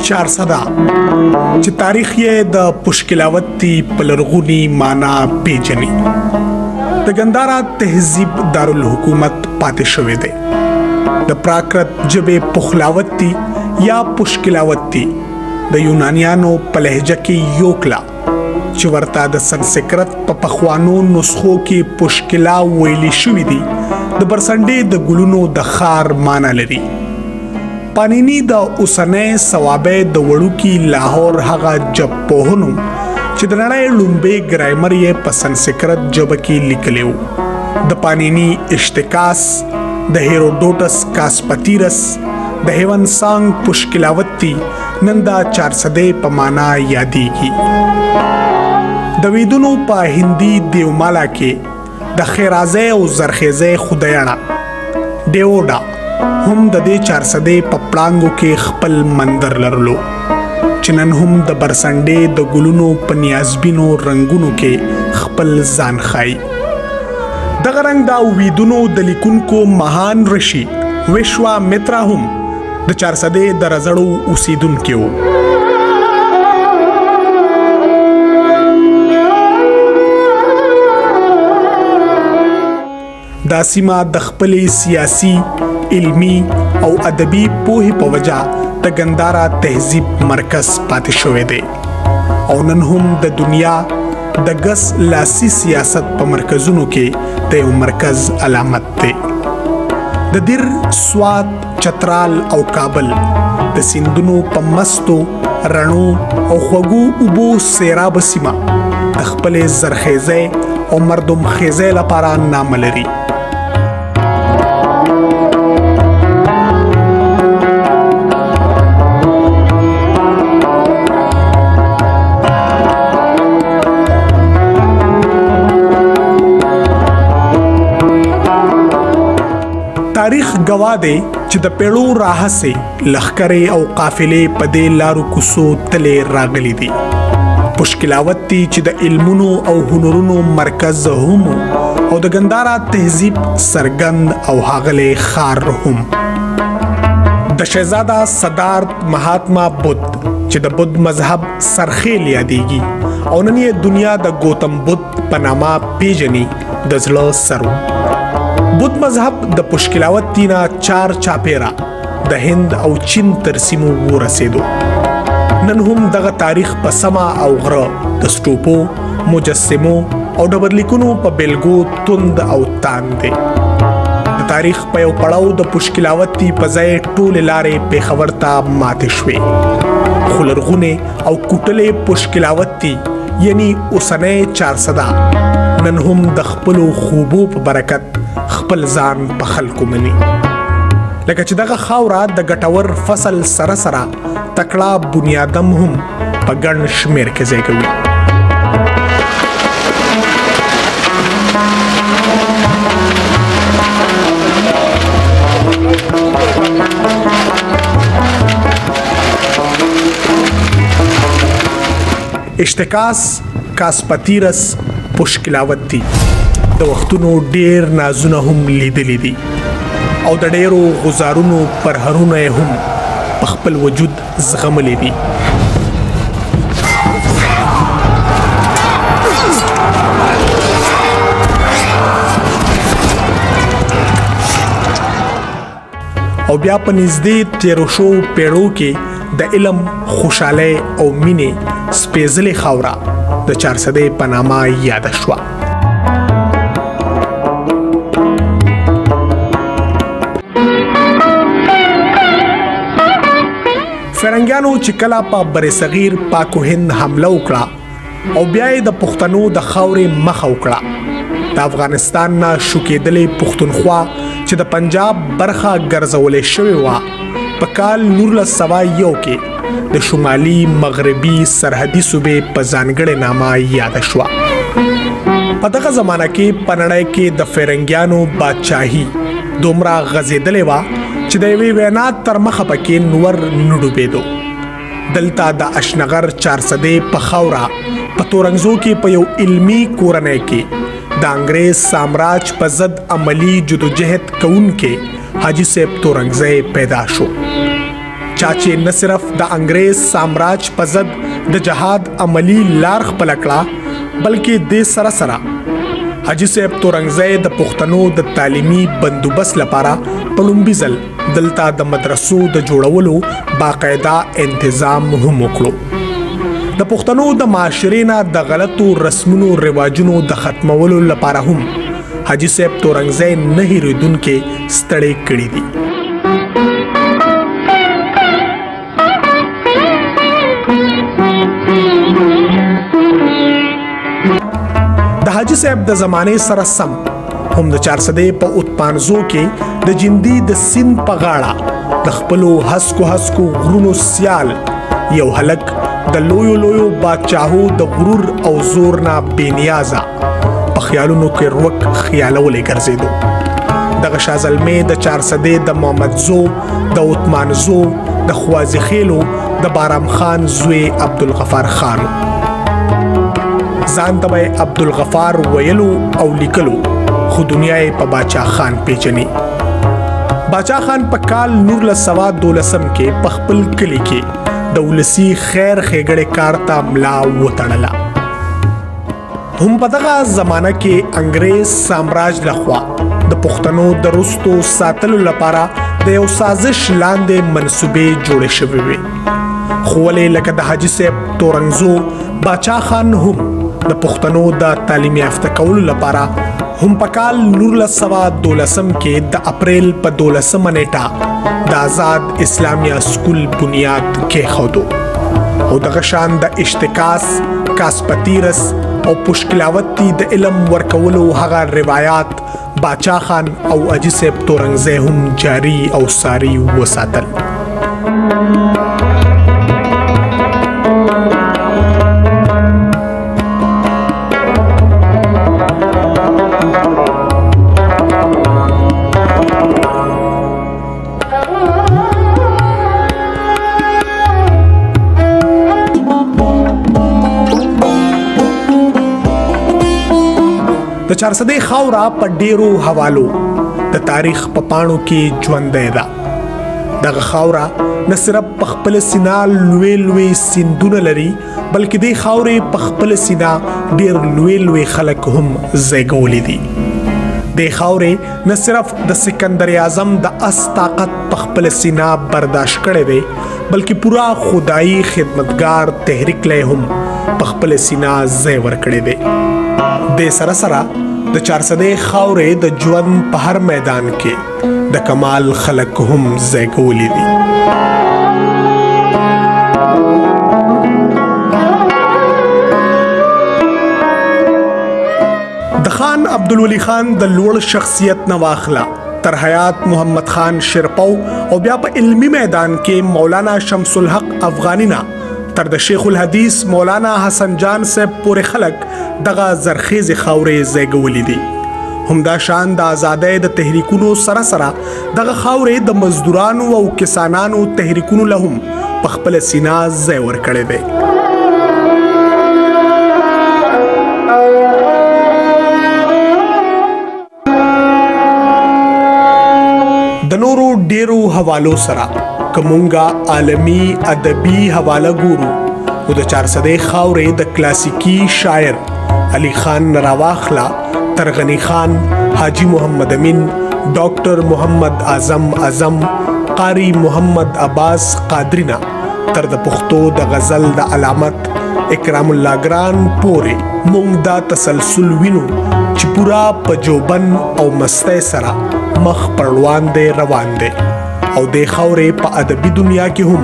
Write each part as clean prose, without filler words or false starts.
چارسده چې تاریخ یې د پشکلاوتی په لرغوني معنا پیژني د ګندارا تهذیب دارالحکومت پاتې شوی دی د پراکرت ژبې پخلاوتی یا پشکلاوتی د یونانیانو په لهجه کې یوکلا چې ورته د سنسکرت په پخوانو نسخو کې پشکلا ویلي شوی دی د برسنډې د ګلونو د خار معنی لري پانینی د اوسنۍ ثوابه د وړوکی لاهور هغه جپوهنو چې د نړۍ لومبه ګرامر یې په سنسکرت ژبه کې لیکلو د پانینی اشتکاس د هیروډوټس کاسپتیرس د هیون سانګ پشکلاوتی نندا 400 په معنا یادېږي د ویدونو په هندي دیومالا کې د خیرازه او زرخیزه خدایانا دیوډا هم د دې 400 په پړانګو کې خپل مندر لرلو چې نن هم د برسنډې د ګلونو په نیازبینو رنگونو کې خپل ځان خای دغه رنګ دا ویدونو د لیکونکو مهان رشي وشوا مترا هم د 400 د رزړو اوسیدونکو دا سیمه د خپلې سیاسي علمی او ادبي پوهې په وجه د ګندارا تهذیب مرکز پاتې شوی دی او نن هم د دنیا د ګس لاسي سیاست په مرکزونو کې د یو مرکز علامت دی د دیر سوات چترال او کابل د سیندونو په مستو رڼو او خوږو اوبو سیراب سیمه د خپلې زرخیزه او مردم خیزه لپاره نام لري تاریخ گواه دی چې د پیړو راهسې لخرې او قافلې په دې لارو کوڅو تلې راغلي دي پشکلاوتی چې د علمونو او هنرونو مرکز هم او د ګندارا تهذیب سرګند او هاغله خار هم د شهزاده صدارت مهاتما بدھ چې د بدھ مذهب سرخیل یادېږي او نن یې دنیا د گوتم بدھ په نامه پیژني د زړه سرو بدھ مذهب د پشکلاوتی نه 4 چاپیرا د هند او چین تر سیمو ورسېدو نن هم دغه تاریخ په سما او غره د سټوپو مجسمو او ډبرلیکونو په بلګو توند او تان دي د تاریخ په یو پړاو د پشکلاوتی په ځای ټول لارې په خبرتا ماته شوي خلرغونه او کوټلې پشکلاوتی یعنی اوسنۍ 400 نن هم د خپل خوبو په برکت خپل ځان په خلکو مني لکه چې دغه خاوره د ګټور فصل سره سره تکړه بنیادم هم په ګڼ شمیر کې ځای کوي اشتکاس کاسپتیرس پشکلاوتی د وختونو ډیر نازونه هم لیدلې دي او د ډیرو غزارونو پرهرونه هم په خپل وجود زغملې دي او بیا په نږدې 1300 پیړو کې د علم خوشاله او مینې سپېڅلې خاوره د 400 په نامه یاد شوه فرنګیانو چې کله په برصغیر پاکو هند حمله وکړه او بیا د پښتنو د خاورې مخ وکړه د افغانستان نه شوکېدلې پښتونخوا چې د پنجاب برخه ګرځولې شوې و په کال 1901 کې د شمالي مغربي سرحدي صوبې په ځانګړې نامه یاد شوه په دغه زمانہ کې پنړای کې د فرنګیانو بادشاہي دومره غزیدلې و چې د یوې وینا تر مخه پکې نور نډوبېدو دلته د اشنغر 400 په خاوره په تورنګزو کې په یو علمی کورنۍ کې د انګريز سامراج په ضد عملی جدوجہد کوونکې حاجی صاحب تورنګزی پیدا شو چا چې نه صرف د انګریز سامراج په ضد د جهاد عملی لار خپله کړه بلکې دې سره سره حاجي صاحب تورنګزی د پښتنو د تعلیمي بندوبست لپاره په لومړي ځل دلته د مدرسو د جوړولو باقاعده انتظام هم وکړو د پښتنو د معاشرې نه د غلطو رسمونو رواجونو د ختمولو لپاره هم حاجي صاحب تورنګزی نه هېرېدونکي ستړی کړي دي د حاجي صاحب د زمانې سره سم هم د چارسدې په اوتپانزو کې د جندي د سیند په غاړه د خپلو هسکو غرونو سیال یو هلک د لویو بادشاهو د غرور او زور نه بېنیازه په خیالونو کې روک خیالولی ګرځېدو دغه شازلمې د چارسدې د محمدزو د اوتمانزو د خوازي خیلو د بارام خان زوی عبدالغفار خان ځان ته به عبدالغفار ویلو او لیکلو خو دنیا یې په باچا خان پیژني باچا خان په کال 1912 کې په خپل کلي کې د ولسي خیر ښېګړې کار ته ملا وتړله هم په دغه زمانه کې انګریز سامراج لخوا د پښتنو د رستو ساتلو لپاره د یو سازش لاندې منصوبې جوړې شوې وې خو ولې لکه د حاجي صاحب تورنګزو باچا خان هم د پښتنو د تعلیم یافته کولو لپاره هم په کال 1912 کې د اپریل په 12 نیټه د آزاد اسلامیه سکول بنیاد کېښودو او دغه شان د اشتکاس کاسپتیرس او پشکلاوتی د علم ورکولو هغه روایات باچا خان او حاجي صاحب تورنګزی هم جاری او ساری وساتل د چارسدې خاوره په ډیرو حوالو د تاریخ په پاڼو کې ژوندۍ ده دغه خاوره نه صرف په خپل سینه لوی سیندونه لري بلکې دې خاورې په خپل سینه ډیر لوی خلک هم زیږولي دي دې خاورې نه صرف د سکندر اعظم د اس طاقت په خپل سینه برداشت کړی دی بلکې پورا خدایي خدمتګار تحریک له هم په خپل سینه ځای ورکړی دی د سره د چارسدې خاورې د ژوند په هر میدان کې د کمال خلک هم زیږولي دي د خان عبدالولي خان د لوړ شخصیت نه واخله تر حیات محمد خان شرپو او بیا په علمی میدان کې مولانا شمس الحق افغانی نه تر د شیخ الحدیث مولانا حسن جان صاحب پورې خلک دغه زرخیز خاورې زیږولي دي همدا شان د آزادۍ د تحریکونو سره دغه خاورې د مزدورانو او کسانانو تحریکونو له هم په خپل سینه ځای ورکړی دی د نورو ډیرو حوالو سره کومونګه عالمی ادبي حواله ګورو نو د چارسدې خاورې د کلاسیکی شاعر علي خان راواخلا ترغنی خان حاجی محمد امین ډاکټر محمد اعظم قاری محمد عباس قادرینا تر د پښتو د غزل د علامت اکرام الله ګران پورې مونږ دا تسلسل وینو چې پورا په جوبن او مستی سره مخ پروان دی روان دی او د خاورې په ادبي دنیا کې هم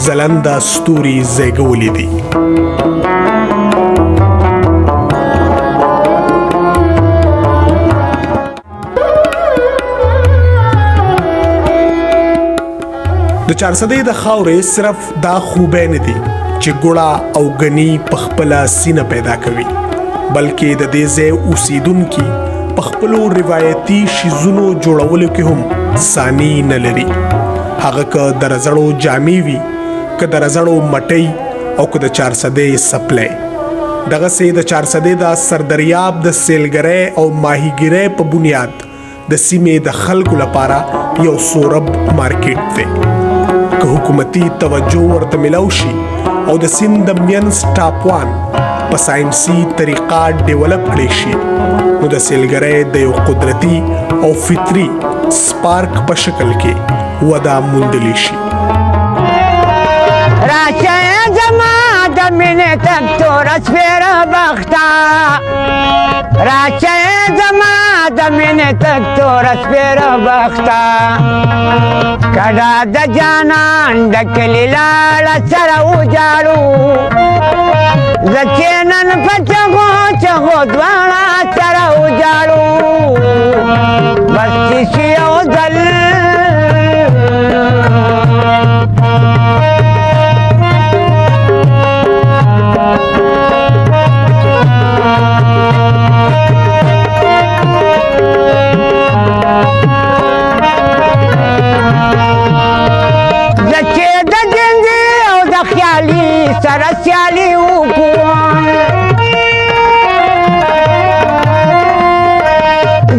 ځلنده ستوري زیږولي دي د چارسدې د خاورې صرف دا خوبه نه دي چې ګوړه او غني په خپل سینه پیدا کوي بلکې د دې ځای اوسیدونکو په خپل روایتي شیزونو جوړولو کې هم ثاني نه لري هغه که د رزړو جامې وي که د رزړو مټۍ او که د چارسدې سپلای دغه سي د چارسدې د سردریاب د سیلګرۍ او ماهیګرۍ په بنیاد د سیمې د خلکو لپاره یو سورب مارکیټ دی که حکومتي توجه ورته ملو شي او د سیند د مینځ ټاپوان په ساینسي طریقه ډیولپ کړی شي نو د سیلګرۍ د یو قدرتي او فطري سپارک په شکل کې وده موندلی شي. راشه زما د مینې تک توره سپېره بخته راشه زما د مینې تک توره سپېره بخته کډه د جانان د کلي لاړه سره وجاړو زه چې نن په چغو چغو دواړه سره وجاړو بس چې شي یو ځل سره سیالي وکړو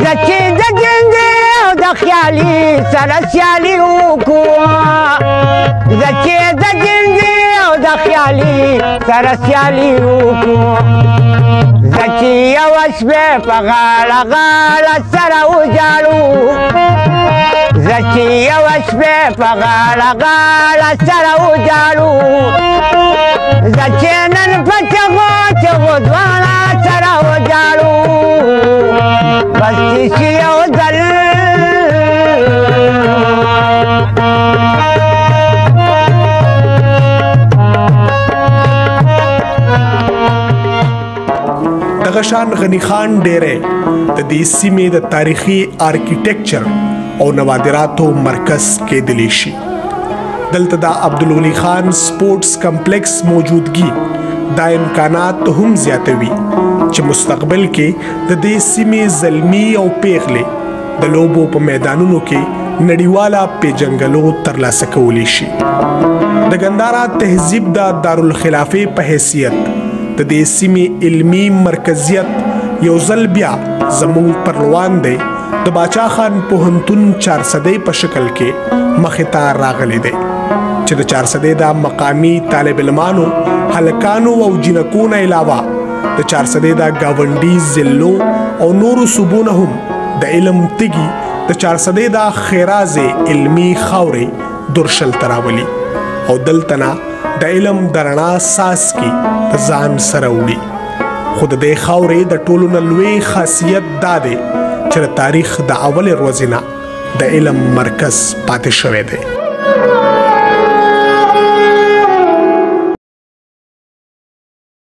زه چې د جنګې او د خیالي سره سیالي وکړو زه چې د جنګې او د خیالي سره سیالي وکړو زه چې یوه شپې په غاړه غاړه سره وجاړو زه چې یوه شپې په غاړه غاړه سره وجاړو زه چې نن په چغو چغو دواړه سره وجاړو بس چې شي یو ځل دغه شان غني خان ډیری د دې سیمې د تاریخي آرکیټیکچر او نوادراتو مرکز کېدلی شي. دلته د عبدالولي خان سپورټس کمپلیکس موجودګي دا امکانات هم زیاتوي چې مستقبل کې د دې سیمې زلمي او پیغلې د لوبو په میدانونو کې نړیواله پیژنګلو ترلاسه کولی شي. د ګندارا تهذیب د دارالخلافې په حیثیت د دې سیمې علمي مرکزیت یو ځل بیا زموږ پر روان دی د باچا خان پوهنتون 400 په شکل کې مخې ته راغلی دی چې د 400 د مقامی طالب علمانو هلکانو او جنکو نه علاوه د 400 د گاونډي ضلعو او نورو صوبونو هم د علم تږي د 400 د خیرازه علمي خاورې درشل تراولي او دلتنا د علم درنا ساس کی ځان سره وړي. خود د خاورې د ټولو نه لوی خاصیت دا دی چې تاریخ د اول ورځې نه د علم مرکز پاتې شوی دی.